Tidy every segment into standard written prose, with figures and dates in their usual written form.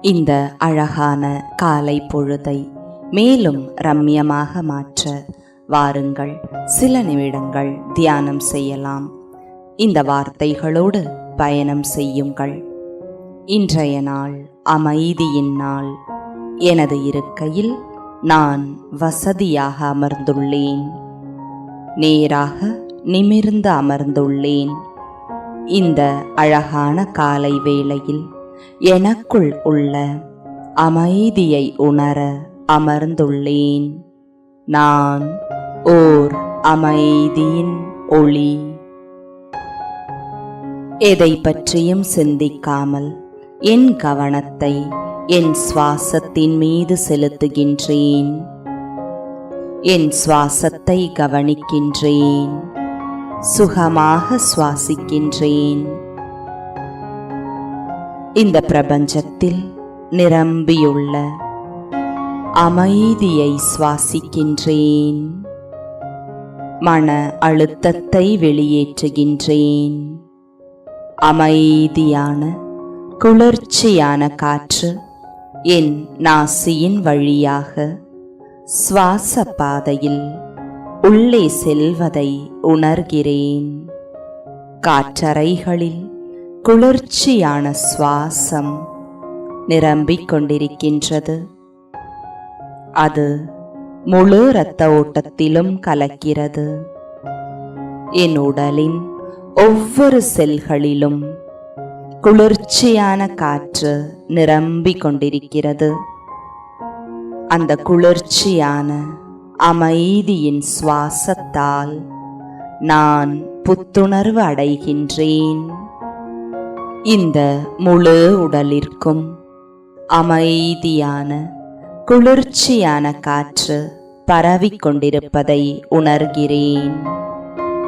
இந்த அழகான காலை பொழுதை மேலும் ரம்யமாக மாற்ற வாருங்கள், சில நிமிடங்கள் தியானம் செய்யலாம். இந்த வார்த்தைகளோடு பயணம் செய்யுங்கள். இன்றைய நாள் அமைதியின் நாள். எனது இருக்கையில் நான் வசதியாக அமர்ந்துள்ளேன். நேராக நிமிர்ந்து அமர்ந்துள்ளேன். இந்த அழகான காலை வேளையில் எனக்குள் உள்ள அமைதியை உணர அமர்ந்துள்ளேன். நான் ஓர் அமைதியின் ஒளி. எதை பற்றியும் சிந்திக்காமல் என் கவனத்தை என் சுவாசத்தின் மீது செலுத்துகின்றேன். என் சுவாசத்தை கவனிக்கின்றேன். சுகமாக சுவாசிக்கின்றேன். இந்த பிரபஞ்சத்தில் நிரம்பியுள்ள அமைதியை சுவாசிக்கின்றேன். மன அழுத்தத்தை வெளியேற்றுகின்றேன். அமைதியான குளிர்ச்சியான காற்று என் நாசியின் வழியாக சுவாச பாதையில் உள்ளே செல்வதை உணர்கிறேன். காற்றறைகளில் குளிர்ச்சியான சுவாசம் நிரம்பிக் கொண்டிருக்கின்றது. அது முழு இரத்த ஓட்டத்திலும் கலக்கிறது. என் உடலின் ஒவ்வொரு செல்களிலும் குளிர்ச்சியான காற்று நிரம்பிக் கொண்டிருக்கிறது. அந்த குளிர்ச்சியான அமைதியின் சுவாசத்தால் நான் புத்துணர்வு அடைகின்றேன். இந்த முழு உடலிற்கும் அமைதியான குளிர்ச்சியான காற்று பரவிக்கொண்டிருப்பதை உணர்கிறேன்.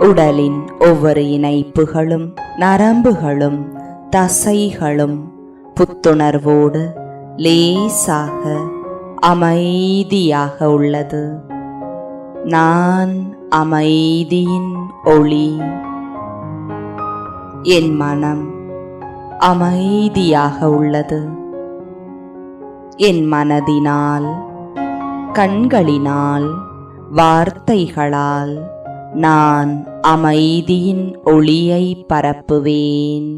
உடலின் ஒவ்வொரு இணைப்புகளும் நரம்புகளும் தசைகளும் புத்துணர்வோடு லேசாக அமைதியாக உள்ளது. நான் அமைதியின் ஒளி. என் மனம் அமைதியாக உள்ளது. என் மனதினால், கண்களினால், வார்த்தைகளால் நான் அமைதியின் ஒளியை பரப்புவேன்.